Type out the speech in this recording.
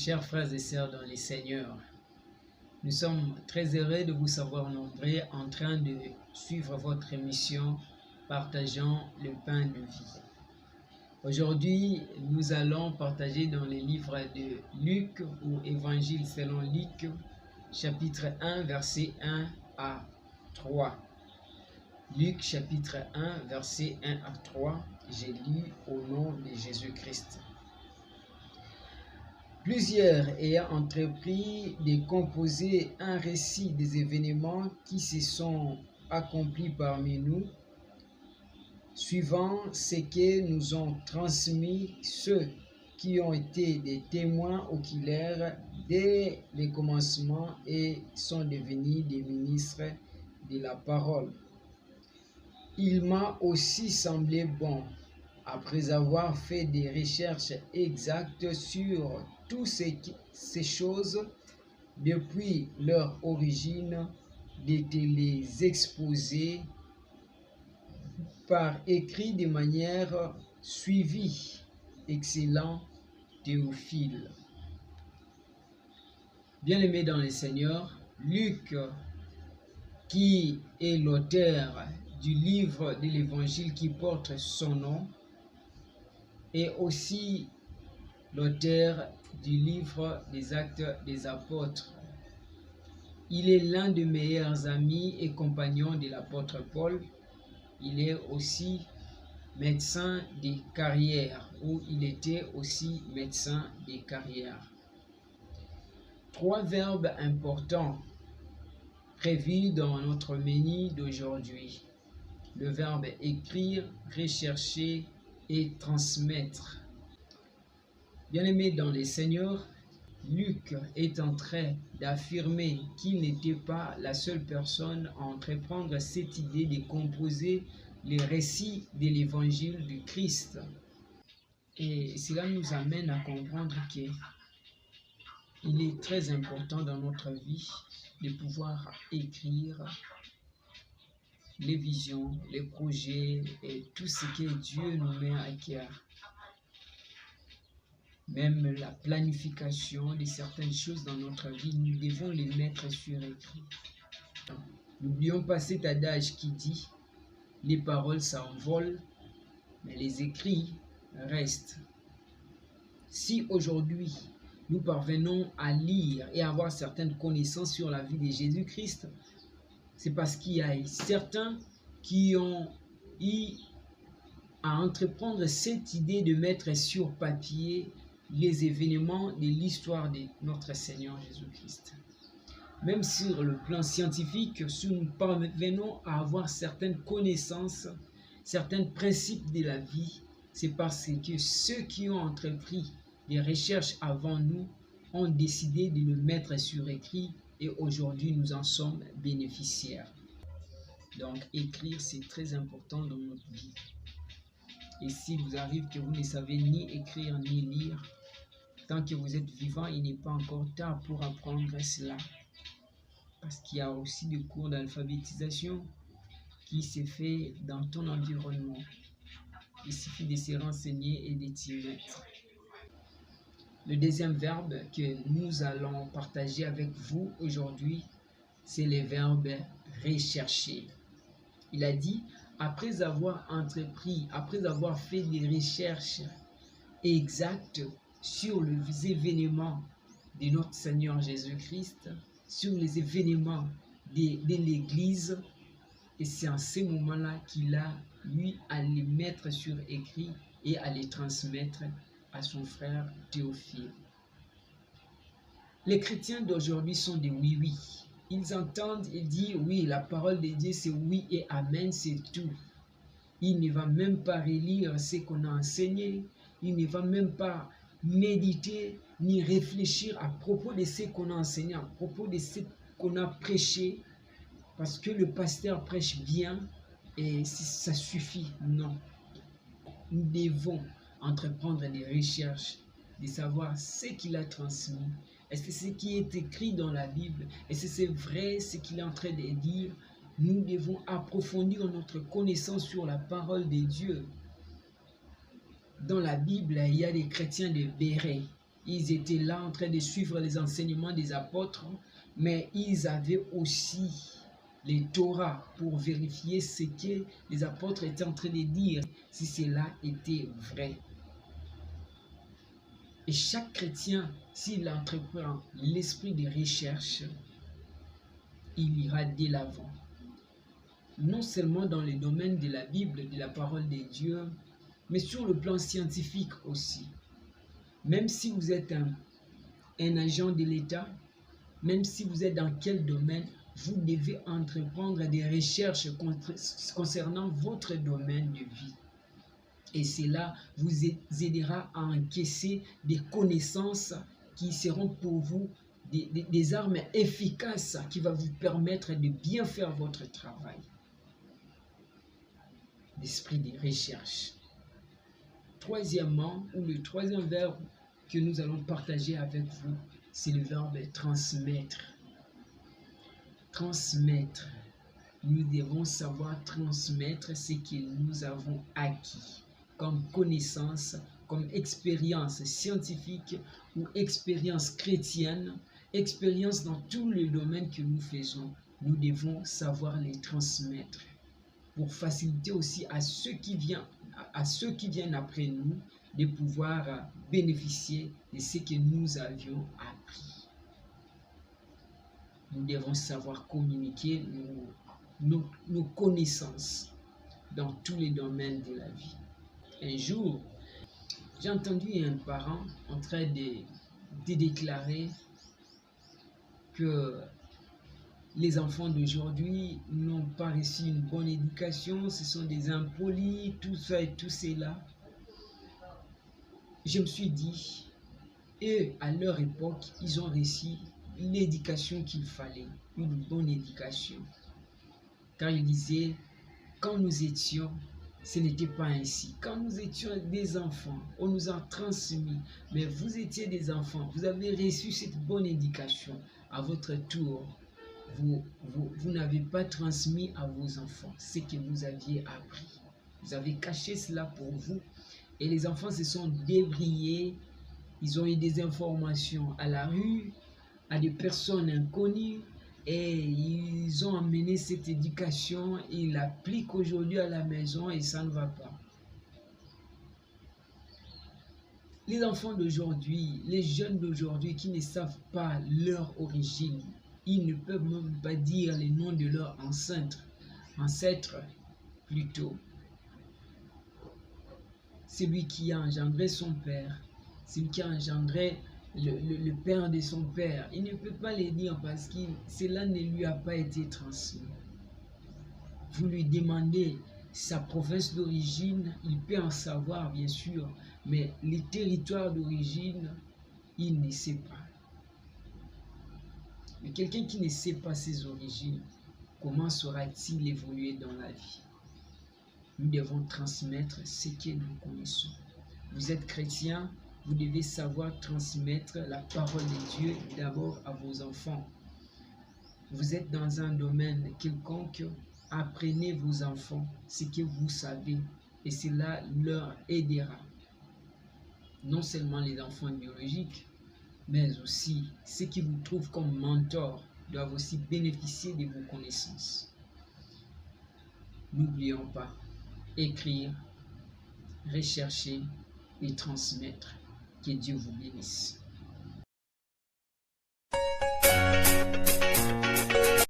chers frères et sœurs dans les Seigneurs, nous sommes très heureux de vous savoir nombreux en train de suivre votre émission Partageant le pain de vie. Aujourd'hui, nous allons partager dans les livres de Luc ou Évangile selon Luc, chapitre 1, verset 1 à 3. Luc chapitre 1, verset 1 à 3, j'ai lu au nom de Jésus-Christ. Plusieurs ayant entrepris de composer un récit des événements qui se sont accomplis parmi nous, suivant ce que nous ont transmis ceux qui ont été des témoins oculaires dès le commencement et sont devenus des ministres de la parole. Il m'a aussi semblé bon, après avoir fait des recherches exactes sur toutes ces choses depuis leur origine, de te les exposer par écrit de manière suivie. Excellent Théophile. Bien-aimé dans le Seigneur, Luc, qui est l'auteur du livre de l'Évangile qui porte son nom, est aussi l'auteur du livre des Actes des Apôtres. Il est l'un des meilleurs amis et compagnons de l'apôtre Paul. Il est aussi médecin de carrière, ou il était aussi médecin de carrière. Trois verbes importants prévus dans notre menu d'aujourd'hui. Le verbe écrire, rechercher et transmettre. Bien-aimé dans les Seigneurs, Luc est en train d'affirmer qu'il n'était pas la seule personne à entreprendre cette idée de composer les récits de l'évangile du Christ. Et cela nous amène à comprendre qu'il est très important dans notre vie de pouvoir écrire les visions, les projets et tout ce que Dieu nous met à cœur. Même la planification de certaines choses dans notre vie, nous devons les mettre sur écrit. N'oublions pas cet adage qui dit « Les paroles s'envolent, mais les écrits restent ». Si aujourd'hui, nous parvenons à lire et avoir certaines connaissances sur la vie de Jésus-Christ, c'est parce qu'il y a certains qui ont eu à entreprendre cette idée de mettre sur papier les événements de l'histoire de notre Seigneur Jésus-Christ. Même sur le plan scientifique, si nous parvenons à avoir certaines connaissances, certains principes de la vie, c'est parce que ceux qui ont entrepris des recherches avant nous ont décidé de le mettre sur écrit et aujourd'hui nous en sommes bénéficiaires. Donc écrire, c'est très important dans notre vie. Et s'il vous arrive que vous ne savez ni écrire ni lire, tant que vous êtes vivant, il n'est pas encore tard pour apprendre cela. Parce qu'il y a aussi des cours d'alphabétisation qui se fait dans ton environnement. Il suffit de se renseigner et de t'y mettre. Le deuxième verbe que nous allons partager avec vous aujourd'hui, c'est le verbe rechercher. Il a dit, après avoir entrepris, après avoir fait des recherches exactes sur les événements de notre Seigneur Jésus-Christ, sur les événements de l'Église, et c'est en ce moment-là qu'il a, lui, à les mettre sur écrit et à les transmettre à son frère Théophile. Les chrétiens d'aujourd'hui sont des oui-oui. Ils entendent et disent oui, la parole de Dieu c'est oui et amen, c'est tout. Il ne va même pas relire ce qu'on a enseigné, il ne va même pas méditer ni réfléchir à propos de ce qu'on a enseigné, à propos de ce qu'on a prêché, parce que le pasteur prêche bien et ça suffit. Non. Nous devons entreprendre des recherches, de savoir ce qu'il a transmis. Est-ce que ce qui est écrit dans la Bible, est-ce que c'est vrai ce qu'il est en train de dire? Nous devons approfondir notre connaissance sur la parole de Dieu. Dans la Bible, il y a des chrétiens de Béret, ils étaient là en train de suivre les enseignements des apôtres, mais ils avaient aussi les Torahs pour vérifier ce que les apôtres étaient en train de dire, si cela était vrai. Et chaque chrétien, s'il entreprend l'esprit de recherche, il ira de l'avant. Non seulement dans le domaine de la Bible, de la parole de Dieu, mais sur le plan scientifique aussi. Même si vous êtes un agent de l'État, même si vous êtes dans quel domaine, vous devez entreprendre des recherches concernant votre domaine de vie. Et cela vous aidera à encaisser des connaissances qui seront pour vous des armes efficaces qui vont vous permettre de bien faire votre travail. L'esprit de recherche. Troisièmement, ou le troisième verbe que nous allons partager avec vous, c'est le verbe transmettre. Transmettre. Nous devons savoir transmettre ce que nous avons acquis comme connaissance, comme expérience scientifique ou expérience chrétienne, expérience dans tous les domaines que nous faisons. Nous devons savoir les transmettre pour faciliter aussi à ceux qui viennent après nous de pouvoir bénéficier de ce que nous avions appris. Nous devons savoir communiquer nos connaissances dans tous les domaines de la vie. Un jour, j'ai entendu un parent en train de déclarer que les enfants d'aujourd'hui n'ont pas reçu une bonne éducation, ce sont des impolis, tout ça et tout cela. Je me suis dit, eux, à leur époque, ils ont reçu l'éducation qu'il fallait, une bonne éducation. Car ils disaient, quand nous étions, ce n'était pas ainsi. Quand nous étions des enfants, on nous a transmis, mais vous étiez des enfants, vous avez reçu cette bonne éducation. À votre tour, vous n'avez pas transmis à vos enfants ce que vous aviez appris. Vous avez caché cela pour vous. Et les enfants se sont débrouillés. Ils ont eu des informations à la rue, à des personnes inconnues. Et ils ont amené cette éducation. Ils l'appliquent aujourd'hui à la maison et ça ne va pas. Les enfants d'aujourd'hui, les jeunes d'aujourd'hui qui ne savent pas leur origine, ils ne peuvent même pas dire les noms de leurs ancêtres plutôt. Celui qui a engendré son père, celui qui a engendré le père de son père, il ne peut pas les dire parce que cela ne lui a pas été transmis. Vous lui demandez sa province d'origine, il peut en savoir bien sûr, mais les territoires d'origine, il ne sait pas. Mais quelqu'un qui ne sait pas ses origines, comment saura-t-il évoluer dans la vie? Nous devons transmettre ce que nous connaissons. Vous êtes chrétien, vous devez savoir transmettre la parole de Dieu d'abord à vos enfants. Vous êtes dans un domaine quelconque, apprenez vos enfants ce que vous savez et cela leur aidera. Non seulement les enfants biologiques, mais aussi ceux qui vous trouvent comme mentors doivent aussi bénéficier de vos connaissances. N'oublions pas, écrire, rechercher et transmettre. Que Dieu vous bénisse.